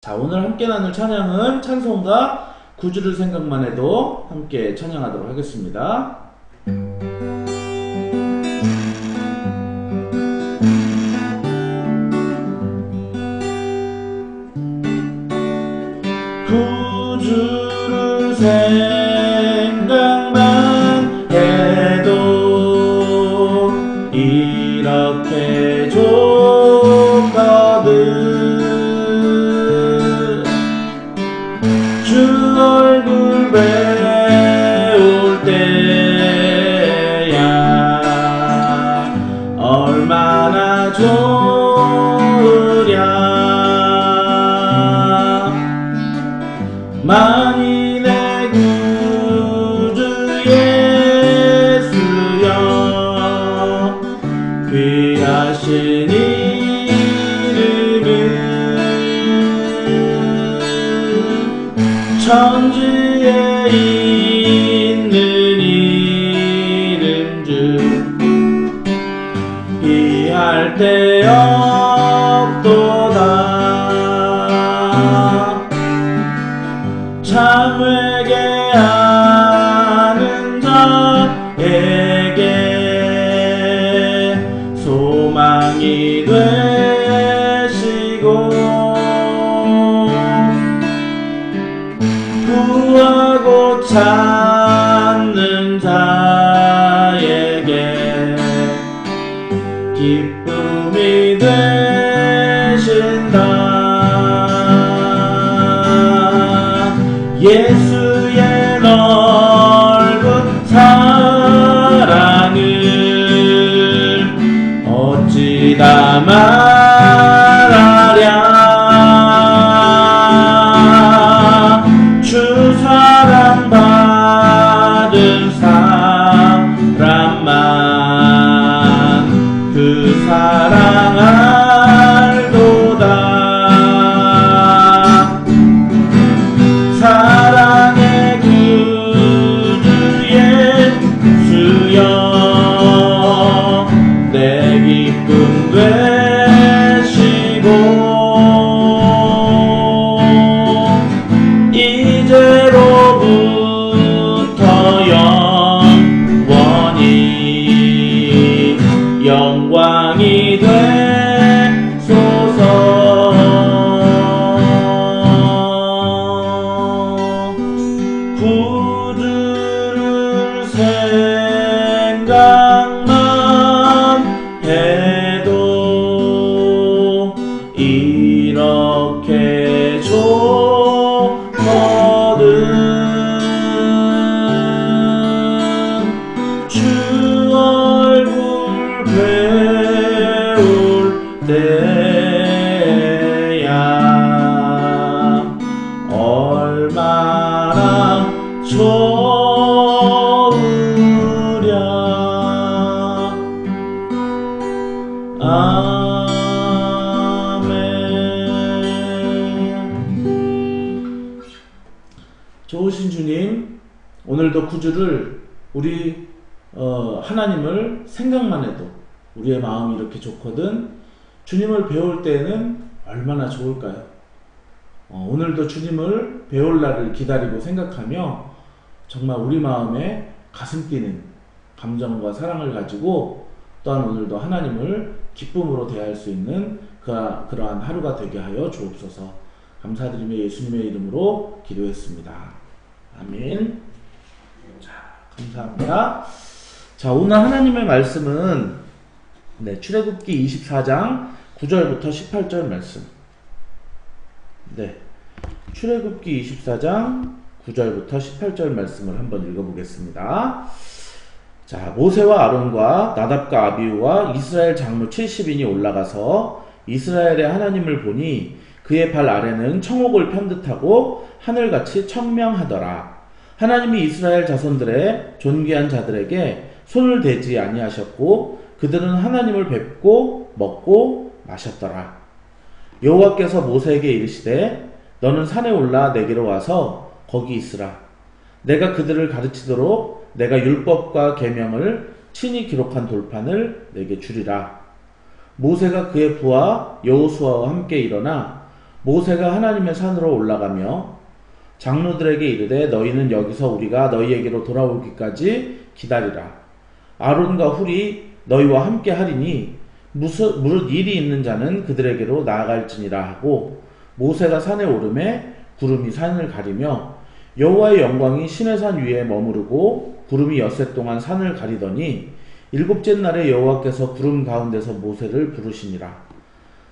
자, 오늘 함께 나눌 찬양은 찬송가 구주를 생각만 해도 함께 찬양하도록 하겠습니다. 구주를 생각만 해도 이렇게 좋거든. 주 얼굴 배울 때야 얼마나 좋으랴. 만인의 구주 예수여 귀하신 이름은 천지에 있는 이름 중 비할 데 없도다. 참 회개하는 자에게 소망이 되시고 구하고 찾는 자에게 기쁨이 되신다. 예수의 넓은 사랑을 어찌 다 말하랴. 주 사랑 받은 사람만 그 사랑 알도다. 사랑의 구주 예수여 내 기쁨 되시고 이제로부터 영원히 영광이 되소서. 구주를 생각만 해도 이렇게 좋거든. 주 얼굴 배울 때야 얼마나 좋으랴. 아멘. 좋으신 주님, 오늘도 구주를 우리 하나님을 생각만 해도 우리의 마음이 이렇게 좋거든. 주님을 배울 때에는 얼마나 좋을까요? 오늘도 주님을 배울 날을 기다리고 생각하며 정말 우리 마음에 가슴 뛰는 감정과 사랑을 가지고 또한 오늘도 하나님을 기쁨으로 대할 수 있는 그러한 하루가 되게 하여 주옵소서. 감사드리며 예수님의 이름으로 기도했습니다. 아멘. 자, 감사합니다. 자, 오늘 하나님의 말씀은 출애굽기 24장 9절부터 18절 말씀. 출애굽기 24장 9절부터 18절 말씀을 한번 읽어보겠습니다. 자, 모세와 아론과 나답과 아비후와 이스라엘 장로 70인이 올라가서 이스라엘의 하나님을 보니 그의 발 아래는 청옥을 편듯하고 하늘같이 청명하더라. 하나님이 이스라엘 자손들의 존귀한 자들에게 손을 대지 아니하셨고 그들은 하나님을 뵙고 먹고 마셨더라. 여호와께서 모세에게 이르시되 너는 산에 올라 내게로 와서 거기 있으라. 내가 그들을 가르치도록 내가 율법과 계명을 친히 기록한 돌판을 내게 주리라. 모세가 그의 부하 여호수아와 함께 일어나 모세가 하나님의 산으로 올라가며 장로들에게 이르되 너희는 여기서 우리가 너희에게로 돌아오기까지 기다리라. 아론과 훌이 너희와 함께 하리니 무릇 일이 있는 자는 그들에게로 나아갈지니라 하고 모세가 산에 오르매 구름이 산을 가리며 여호와의 영광이 시내산 위에 머무르고 구름이 엿새 동안 산을 가리더니 일곱째 날에 여호와께서 구름 가운데서 모세를 부르시니라.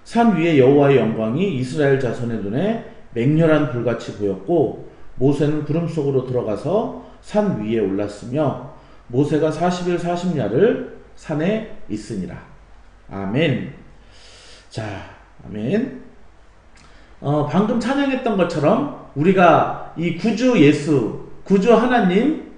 산 위에 여호와의 영광이 이스라엘 자손의 눈에 맹렬한 불같이 보였고 모세는 구름 속으로 들어가서 산 위에 올랐으며 모세가 40일 40야를 산에 있으니라. 아멘. 자, 아멘. 방금 찬양했던 것처럼 우리가 이 구주 예수, 구주 하나님,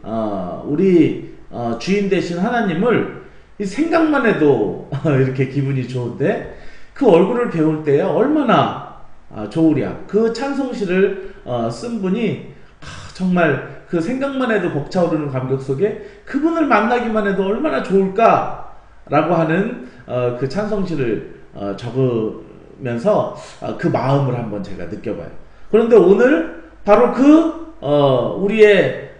우리 주인 되신 하나님을 이 생각만 해도 이렇게 기분이 좋은데 그 얼굴을 배울 때 얼마나 좋으랴. 그 찬송시를 쓴 분이 정말 그 생각만 해도 벅차오르는 감격 속에 그분을 만나기만 해도 얼마나 좋을까라고 하는 그 찬송시를 적으면서 그 마음을 한번 제가 느껴봐요. 그런데 오늘 바로 우리의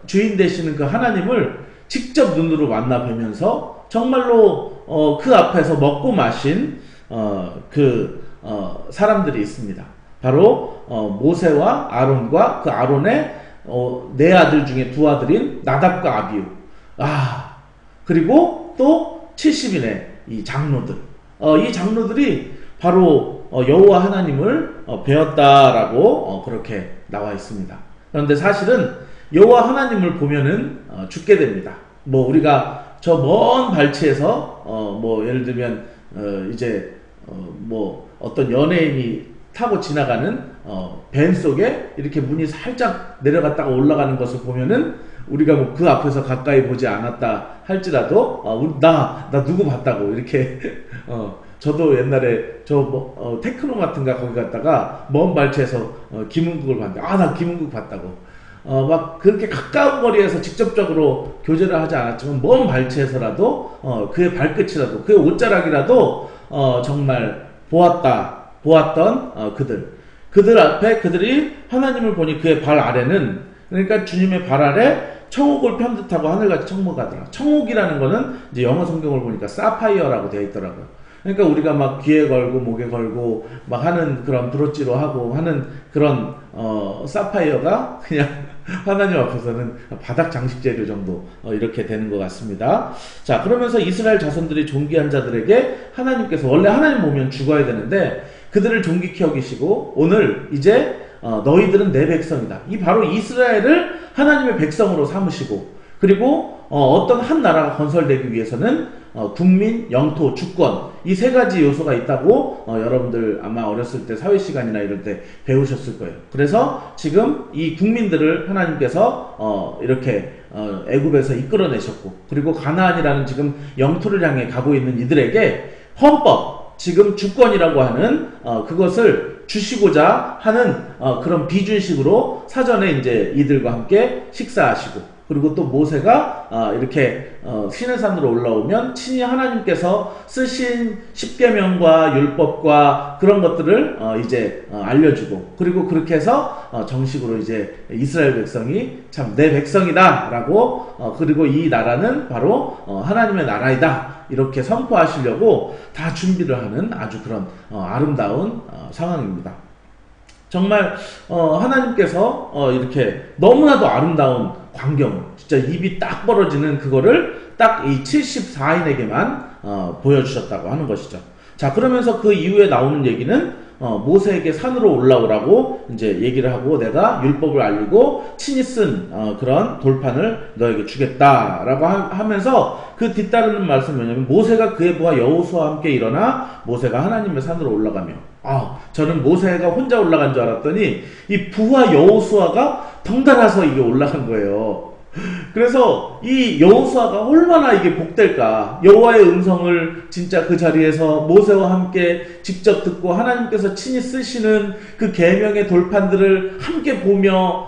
주인 되시는 그 하나님을 직접 눈으로 만나 뵈면서 정말로 그 앞에서 먹고 마신 사람들이 있습니다. 바로 모세와 아론과 그 아론의 네 아들 중에 두 아들인 나답과 아비후. 그리고 또 70인의 이 장로들. 이 장로들이 바로 여호와 하나님을 배웠다라고 그렇게 나와 있습니다. 그런데 사실은 여호와 하나님을 보면은 죽게 됩니다. 뭐 우리가 저 먼 발치에서 뭐 예를 들면 이제 뭐 어떤 연예인이 타고 지나가는 밴 속에 이렇게 문이 살짝 내려갔다가 올라가는 것을 보면은 우리가 뭐 그 앞에서 가까이 보지 않았다 할지라도 나 누구 봤다고 이렇게 저도 옛날에 테크노 같은가 거기 갔다가 먼 발치에서 김은국을 봤는데 나 김은국 봤다고 막 그렇게 가까운 거리에서 직접적으로 교제를 하지 않았지만 먼 발치에서라도 그의 발끝이라도 그의 옷자락이라도 정말 보았던 그들 앞에 그들이 하나님을 보니 그의 발 아래는 그러니까 주님의 발 아래 청옥을 편듯하고 하늘같이 청목하더라. 청옥이라는 거는 이제 영어 성경을 보니까 사파이어라고 되어 있더라고요. 그러니까 우리가 막 귀에 걸고 목에 걸고 막 하는 그런 브로치로 하고 하는 그런 사파이어가 그냥 하나님 앞에서는 바닥 장식 재료 정도 이렇게 되는 것 같습니다. 자, 그러면서 이스라엘 자손들이 존귀한 자들에게 하나님께서 원래 하나님 보면 죽어야 되는데 그들을 존귀케 여기시고 오늘 이제 너희들은 내 백성이다. 이 바로 이스라엘을 하나님의 백성으로 삼으시고 그리고 어떤 한 나라가 건설되기 위해서는 국민, 영토, 주권 이 세 가지 요소가 있다고 여러분들 아마 어렸을 때 사회시간이나 이럴 때 배우셨을 거예요. 그래서 지금 이 국민들을 하나님께서 이렇게 애굽에서 이끌어내셨고 그리고 가나안이라는 지금 영토를 향해 가고 있는 이들에게 헌법, 지금 주권이라고 하는 그것을 주시고자 하는 그런 비준식으로 사전에 이제 이들과 함께 식사하시고 그리고 또 모세가 이렇게 시내산으로 올라오면 친히 하나님께서 쓰신 십계명과 율법과 그런 것들을 이제 알려주고 그리고 그렇게 해서 정식으로 이제 이스라엘 백성이 참 내 백성이다 라고 그리고 이 나라는 바로 하나님의 나라이다 이렇게 선포하시려고 다 준비를 하는 아주 그런 아름다운 상황입니다. 정말 하나님께서 이렇게 너무나도 아름다운 광경, 진짜 입이 딱 벌어지는 그거를 딱 이 74인에게만 보여주셨다고 하는 것이죠. 자, 그러면서 그 이후에 나오는 얘기는 모세에게 산으로 올라오라고 이제 얘기를 하고 내가 율법을 알리고 친히 쓴 그런 돌판을 너에게 주겠다라고 하면서 그 뒤따르는 말씀이 뭐냐면 모세가 그의 부하 여호수아와 함께 일어나 모세가 하나님의 산으로 올라가며 저는 모세가 혼자 올라간 줄 알았더니 이 부하 여호수아가 덩달아서 이게 올라간 거예요. 그래서 이 여호수아가 얼마나 이게 복될까. 여호와의 음성을 진짜 그 자리에서 모세와 함께 직접 듣고 하나님께서 친히 쓰시는 그 계명의 돌판들을 함께 보며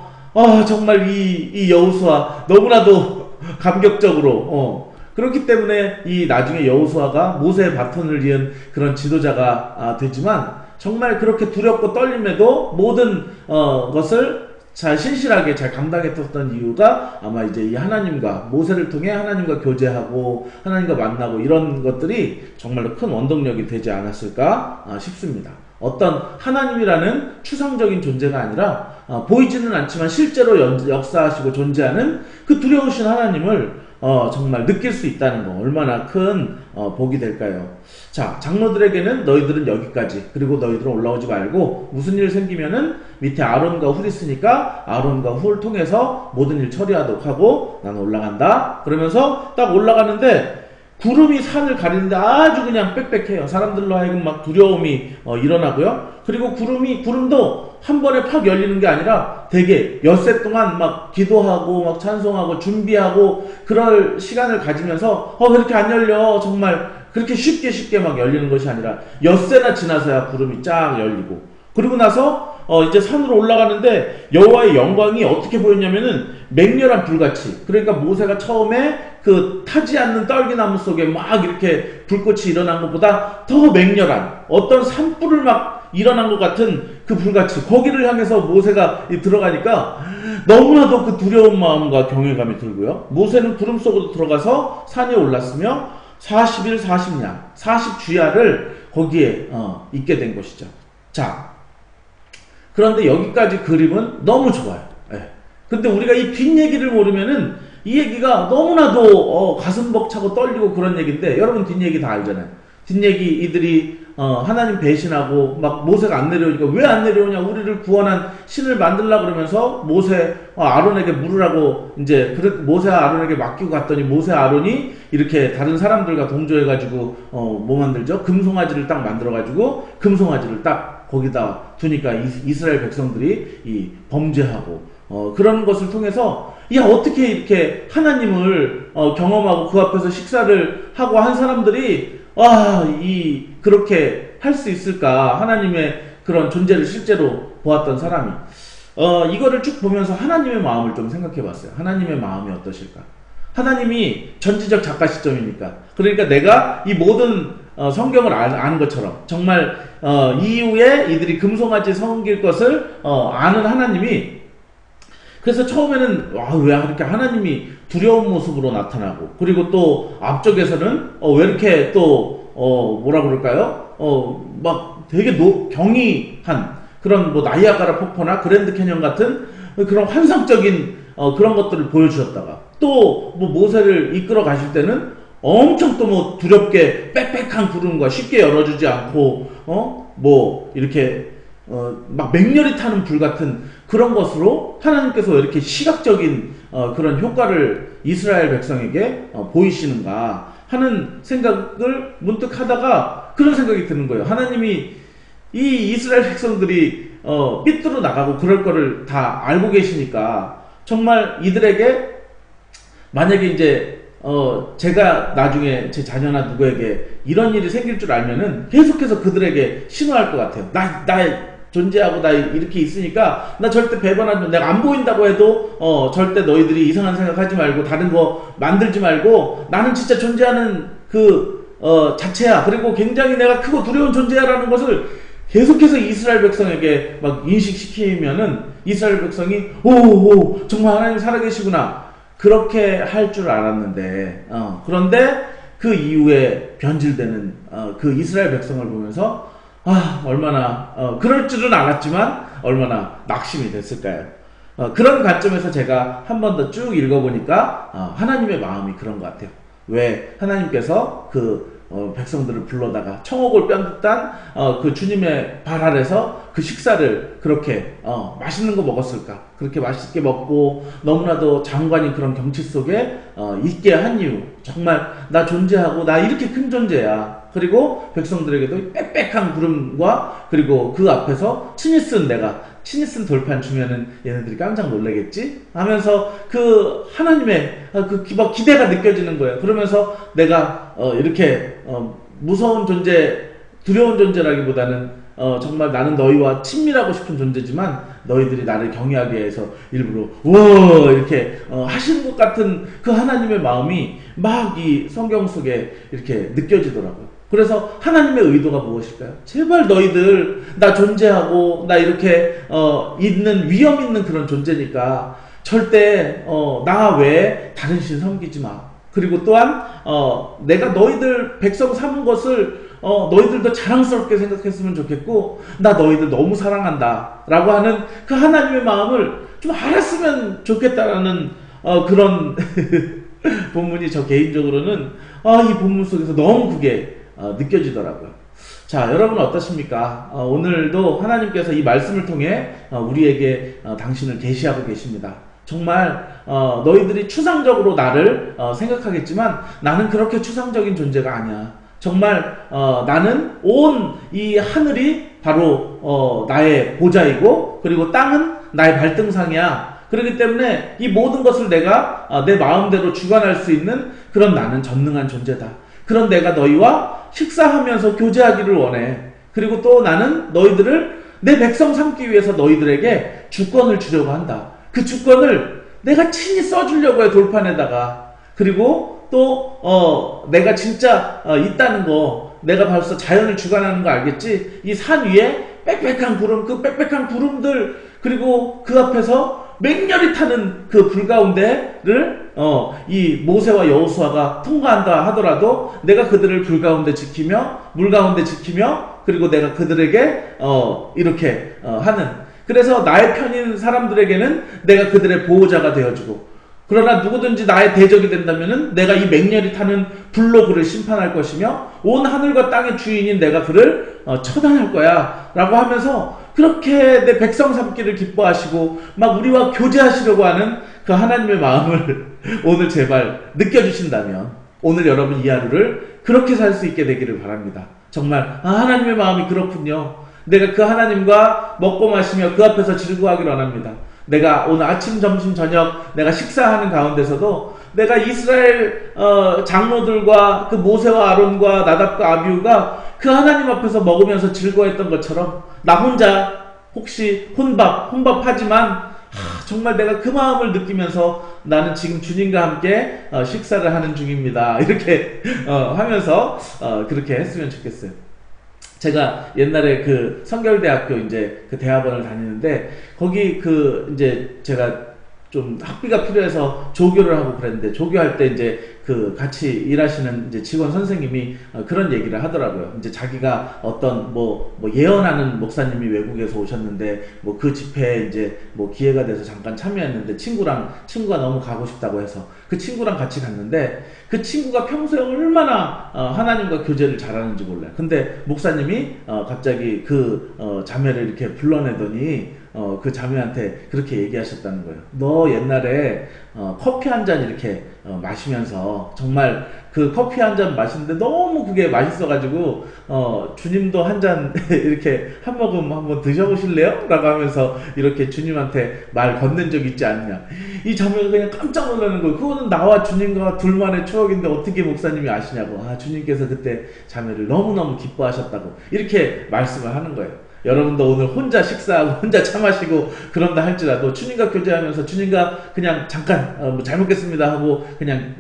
정말 이 여호수아 너무나도 감격적으로 그렇기 때문에 이 나중에 여호수아가 모세의 바톤을 이은 그런 지도자가 되지만 정말 그렇게 두렵고 떨림에도 모든 것을 잘 신실하게 잘 감당했었던 이유가 아마 이제 이 하나님과 모세를 통해 하나님과 교제하고 하나님과 만나고 이런 것들이 정말로 큰 원동력이 되지 않았을까 싶습니다. 어떤 하나님이라는 추상적인 존재가 아니라 보이지는 않지만 실제로 역사하시고 존재하는 그 두려우신 하나님을 정말 느낄 수 있다는 거 얼마나 큰 복이 될까요? 자, 장로들에게는 너희들은 여기까지, 그리고 너희들은 올라오지 말고 무슨 일 생기면은 밑에 아론과 훌이 있으니까 아론과 훌을 통해서 모든 일 처리하도록 하고 나는 올라간다. 그러면서 딱 올라가는데 구름이 산을 가리는데 아주 그냥 빽빽해요. 사람들로 하여금 막 두려움이 일어나고요. 그리고 구름도 한 번에 팍 열리는 게 아니라 되게 엿새 동안 막 기도하고 막 찬송하고 준비하고 그럴 시간을 가지면서 왜 이렇게 안 열려? 정말 그렇게 쉽게 막 열리는 것이 아니라 엿새나 지나서야 구름이 쫙 열리고, 그리고 나서 이제 산으로 올라가는데 여호와의 영광이 어떻게 보였냐면은 맹렬한 불같이, 그러니까 모세가 처음에 그 타지 않는 떨기나무 속에 막 이렇게 불꽃이 일어난 것보다 더 맹렬한 어떤 산불을 막 일어난 것 같은 그 불같이, 거기를 향해서 모세가 들어가니까 너무나도 그 두려운 마음과 경외감이 들고요. 모세는 구름 속으로 들어가서 산에 올랐으며 40일 40냥 40주야를 거기에 있게 된 것이죠. 자, 그런데 여기까지 그림은 너무 좋아요. 예. 근데 우리가 이 뒷얘기를 모르면은 이 얘기가 너무나도 가슴 벅차고 떨리고 그런 얘기인데, 여러분 뒷얘기 다 알잖아요. 뒷얘기 이들이 하나님 배신하고 막 모세가 안 내려오니까 왜 안 내려오냐, 우리를 구원한 신을 만들라 그러면서 모세 아론에게 물으라고 이제 모세와 아론에게 맡기고 갔더니 모세 아론이 이렇게 다른 사람들과 동조해가지고 뭐 만들죠? 금송아지를 딱 만들어가지고 금송아지를 딱 거기다 두니까 이스라엘 백성들이 이 범죄하고 그런 것을 통해서 야, 어떻게 이렇게 하나님을 경험하고 그 앞에서 식사를 하고 한 사람들이 그렇게 할 수 있을까? 하나님의 그런 존재를 실제로 보았던 사람이 이거를 쭉 보면서 하나님의 마음을 좀 생각해 봤어요. 하나님의 마음이 어떠실까? 하나님이 전지적 작가 시점이니까, 그러니까 내가 이 모든 성경을 아는 것처럼 정말 이후에 이들이 금송아지 섬길 것을 아는 하나님이, 그래서 처음에는 왜 이렇게 하나님이 두려운 모습으로 나타나고, 그리고 또 앞쪽에서는 왜 이렇게 또 뭐라 그럴까요? 막 되게 경이한 그런 뭐 나이아가라 폭포나 그랜드 캐년 같은 그런 환상적인 그런 것들을 보여주셨다가, 또 뭐 모세를 이끌어 가실 때는 엄청 또 뭐 두렵게 빽빽한 구름과 쉽게 열어주지 않고 뭐 이렇게 막 맹렬히 타는 불 같은 그런 것으로 하나님께서 왜 이렇게 시각적인 그런 효과를 이스라엘 백성에게 보이시는가 하는 생각을 문득 하다가 그런 생각이 드는 거예요. 하나님이 이 이스라엘 백성들이 삐뚤어 나가고 그럴 거를 다 알고 계시니까 정말 이들에게 만약에 이제 제가 나중에 제 자녀나 누구에게 이런 일이 생길 줄 알면은 계속해서 그들에게 신호할 것 같아요. 나 존재하고 나 이렇게 있으니까 나 절대 배반하지, 내가 안 보인다고 해도 절대 너희들이 이상한 생각하지 말고 다른 거 만들지 말고 나는 진짜 존재하는 그 자체야, 그리고 굉장히 내가 크고 두려운 존재야라는 것을 계속해서 이스라엘 백성에게 막 인식시키면은 이스라엘 백성이 오 정말 하나님 살아계시구나 그렇게 할 줄 알았는데 그런데 그 이후에 변질되는 그 이스라엘 백성을 보면서 얼마나 그럴 줄은 알았지만 얼마나 낙심이 됐을까요? 그런 관점에서 제가 한 번 더 쭉 읽어보니까 하나님의 마음이 그런 것 같아요. 왜 하나님께서 그 백성들을 불러다가 청옥을 뺨듯한 그 주님의 발 아래서 그 식사를 그렇게 맛있는 거 먹었을까? 그렇게 맛있게 먹고 너무나도 장관인 그런 경치 속에 있게 한 이유, 정말 나 존재하고 나 이렇게 큰 존재야. 그리고 백성들에게도 빽빽한 구름과 그리고 그 앞에서 친히 쓴 돌판 주면은 얘네들이 깜짝 놀라겠지? 하면서 그 하나님의 그 기대가 느껴지는 거예요. 그러면서 내가 이렇게 무서운 존재, 두려운 존재라기보다는 정말 나는 너희와 친밀하고 싶은 존재지만 너희들이 나를 경외하게 해서 일부러 우와 이렇게 하시는 것 같은 그 하나님의 마음이 막 이 성경 속에 이렇게 느껴지더라고요. 그래서 하나님의 의도가 무엇일까요? 제발 너희들 나 존재하고 나 이렇게 있는 위험 있는 그런 존재니까 절대 나 외에 다른 신 섬기지 마. 그리고 또한 내가 너희들 백성 삼은 것을 너희들도 자랑스럽게 생각했으면 좋겠고 나 너희들 너무 사랑한다 라고 하는 그 하나님의 마음을 좀 알았으면 좋겠다라는 그런 본문이 저 개인적으로는 이 본문 속에서 너무 그게 느껴지더라고요. 자, 여러분 어떠십니까? 오늘도 하나님께서 이 말씀을 통해 우리에게 당신을 계시하고 계십니다. 정말 너희들이 추상적으로 나를 생각하겠지만 나는 그렇게 추상적인 존재가 아니야. 정말 나는 온 이 하늘이 바로 나의 보좌이고 그리고 땅은 나의 발등상이야. 그렇기 때문에 이 모든 것을 내가 내 마음대로 주관할 수 있는 그런 나는 전능한 존재다. 그런 내가 너희와 식사하면서 교제하기를 원해. 그리고 또 나는 너희들을 내 백성 삼기 위해서 너희들에게 주권을 주려고 한다. 그 주권을 내가 친히 써주려고 해, 돌판에다가. 그리고 또 내가 진짜 있다는 거, 내가 벌써 자연을 주관하는 거 알겠지? 이 산 위에 빽빽한 구름, 그 빽빽한 구름들, 그리고 그 앞에서 맹렬히 타는 그 불 가운데를 이 모세와 여호수아가 통과한다 하더라도 내가 그들을 불 가운데 지키며 물 가운데 지키며 그리고 내가 그들에게 이렇게 하는, 그래서 나의 편인 사람들에게는 내가 그들의 보호자가 되어주고, 그러나 누구든지 나의 대적이 된다면은 내가 이 맹렬히 타는 불로 그를 심판할 것이며 온 하늘과 땅의 주인인 내가 그를 처단할 거야 라고 하면서 그렇게 내 백성 삼기를 기뻐하시고 막 우리와 교제하시려고 하는 그 하나님의 마음을 오늘 제발 느껴주신다면 오늘 여러분 이 하루를 그렇게 살 수 있게 되기를 바랍니다. 정말 하나님의 마음이 그렇군요. 내가 그 하나님과 먹고 마시며 그 앞에서 즐거워하기를 원합니다. 내가 오늘 아침, 점심, 저녁 내가 식사하는 가운데서도 내가 이스라엘 장로들과 그 모세와 아론과 나답과 아비후가 그 하나님 앞에서 먹으면서 즐거워했던 것처럼 나 혼자 혹시 혼밥하지만 정말 내가 그 마음을 느끼면서 나는 지금 주님과 함께 식사를 하는 중입니다. 이렇게 하면서 그렇게 했으면 좋겠어요. 제가 옛날에 그 성결대학교 이제 그 대학원을 다니는데 거기 그 이제 제가 좀 학비가 필요해서 조교를 하고 그랬는데 조교할 때 이제 그 같이 일하시는 이제 직원 선생님이 그런 얘기를 하더라고요. 이제 자기가 어떤 뭐 예언하는 목사님이 외국에서 오셨는데 뭐 그 집회에 이제 뭐 기회가 돼서 잠깐 참여했는데 친구가 너무 가고 싶다고 해서 그 친구랑 같이 갔는데 그 친구가 평소에 얼마나 하나님과 교제를 잘하는지 몰라요. 근데 목사님이 갑자기 그 자매를 이렇게 불러내더니 그 자매한테 그렇게 얘기하셨다는 거예요. 너 옛날에 커피 한 잔 이렇게 마시면서 정말 그 커피 한 잔 마시는데 너무 그게 맛있어가지고 주님도 한 잔 이렇게 한 모금 한번 드셔보실래요? 라고 하면서 이렇게 주님한테 말 건넨 적 있지 않냐. 이 자매가 그냥 깜짝 놀라는 거예요. 그거는 나와 주님과 둘만의 추억인데 어떻게 목사님이 아시냐고. 주님께서 그때 자매를 너무너무 기뻐하셨다고 이렇게 말씀을 하는 거예요. 여러분도 오늘 혼자 식사하고 혼자 차 마시고 그런다 할지라도 주님과 교제하면서 주님과 그냥 잠깐 잘 먹겠습니다 하고 그냥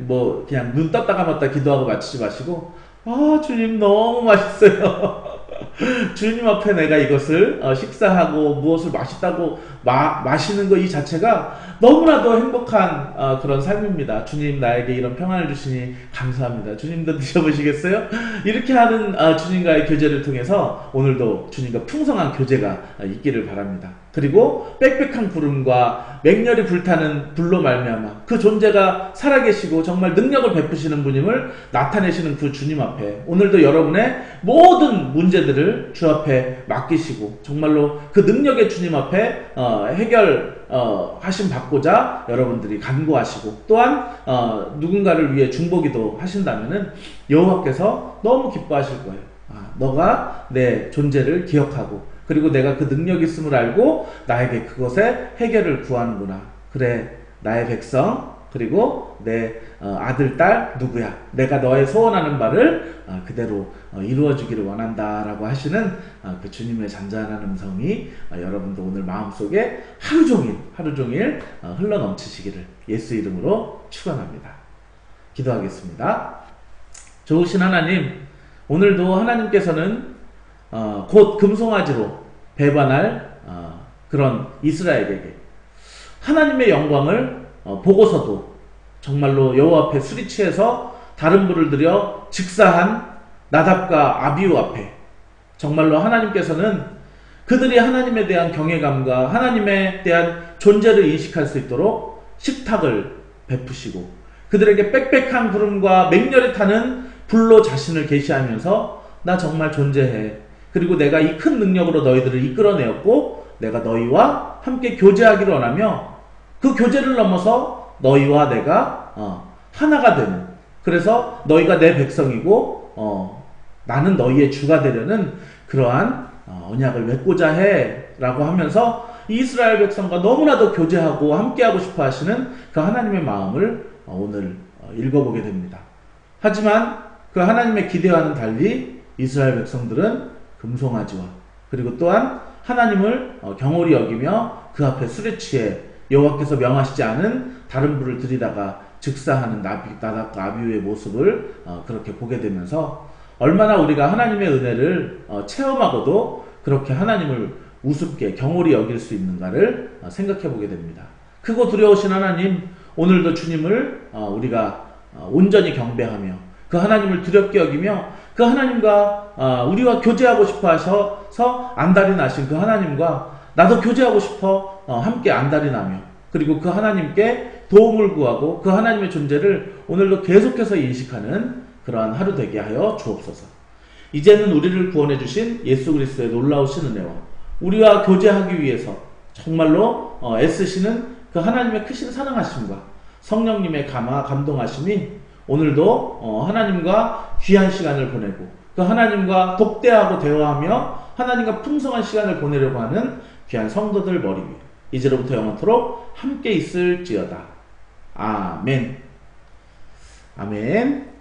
눈 떴다 감았다 기도하고 마치지 마시고 주님 너무 맛있어요. 주님 앞에 내가 이것을 식사하고 무엇을 맛있다고 마시는 거 이 자체가 너무나도 행복한 그런 삶입니다. 주님 나에게 이런 평안을 주시니 감사합니다. 주님도 드셔보시겠어요? 이렇게 하는 주님과의 교제를 통해서 오늘도 주님과 풍성한 교제가 있기를 바랍니다. 그리고 빽빽한 구름과 맹렬히 불타는 불로 말미암아 그 존재가 살아계시고 정말 능력을 베푸시는 분임을 나타내시는 그 주님 앞에 오늘도 여러분의 모든 문제들을 주 앞에 맡기시고 정말로 그 능력의 주님 앞에 해결하심 받고자 여러분들이 간구하시고 또한 누군가를 위해 중보기도 하신다면은 여호와께서 너무 기뻐하실 거예요. 너가 내 존재를 기억하고 그리고 내가 그 능력이 있음을 알고 나에게 그것에 해결을 구하는구나. 그래, 나의 백성 그리고 내 아들, 딸 누구야. 내가 너의 소원하는 바를 그대로 이루어주기를 원한다 라고 하시는 그 주님의 잔잔한 음성이 여러분도 오늘 마음속에 하루 종일 흘러넘치시기를 예수 이름으로 축원합니다. 기도하겠습니다. 좋으신 하나님, 오늘도 하나님께서는 곧 금송아지로 배반할 그런 이스라엘에게 하나님의 영광을 보고서도 정말로 여호와 앞에 술이 취해서 다른 불을 들여 직사한 나답과 아비후 앞에 정말로 하나님께서는 그들이 하나님에 대한 경외감과 하나님에 대한 존재를 인식할 수 있도록 식탁을 베푸시고 그들에게 빽빽한 구름과 맹렬히 타는 불로 자신을 계시하면서 나 정말 존재해. 그리고 내가 이 큰 능력으로 너희들을 이끌어내었고 내가 너희와 함께 교제하기를 원하며 그 교제를 넘어서 너희와 내가 하나가 되는, 그래서 너희가 내 백성이고 나는 너희의 주가 되려는 그러한 언약을 맺고자 해 라고 하면서 이스라엘 백성과 너무나도 교제하고 함께하고 싶어 하시는 그 하나님의 마음을 오늘 읽어보게 됩니다. 하지만 그 하나님의 기대와는 달리 이스라엘 백성들은 금송아지와 그리고 또한 하나님을 경홀히 여기며 그 앞에 술에 취해 여호와께서 명하시지 않은 다른 불을 들이다가 즉사하는 나답과 아비후의 모습을 그렇게 보게 되면서 얼마나 우리가 하나님의 은혜를 체험하고도 그렇게 하나님을 우습게 경홀히 여길 수 있는가를 생각해 보게 됩니다. 크고 두려우신 하나님, 오늘도 주님을 우리가 온전히 경배하며 그 하나님을 두렵게 여기며 그 하나님과 우리와 교제하고 싶어 하셔서 안달이 나신 그 하나님과 나도 교제하고 싶어 함께 안달이 나며 그리고 그 하나님께 도움을 구하고 그 하나님의 존재를 오늘도 계속해서 인식하는 그러한 하루 되게 하여 주옵소서. 이제는 우리를 구원해 주신 예수 그리스도의 놀라우신 은혜와 우리와 교제하기 위해서 정말로 애쓰시는 그 하나님의 크신 사랑하심과 성령님의 감동하심이 오늘도 하나님과 귀한 시간을 보내고 그 하나님과 독대하고 대화하며 하나님과 풍성한 시간을 보내려고 하는 귀한 성도들 머리 위에 이제로부터 영원토록 함께 있을지어다. 아멘. 아멘.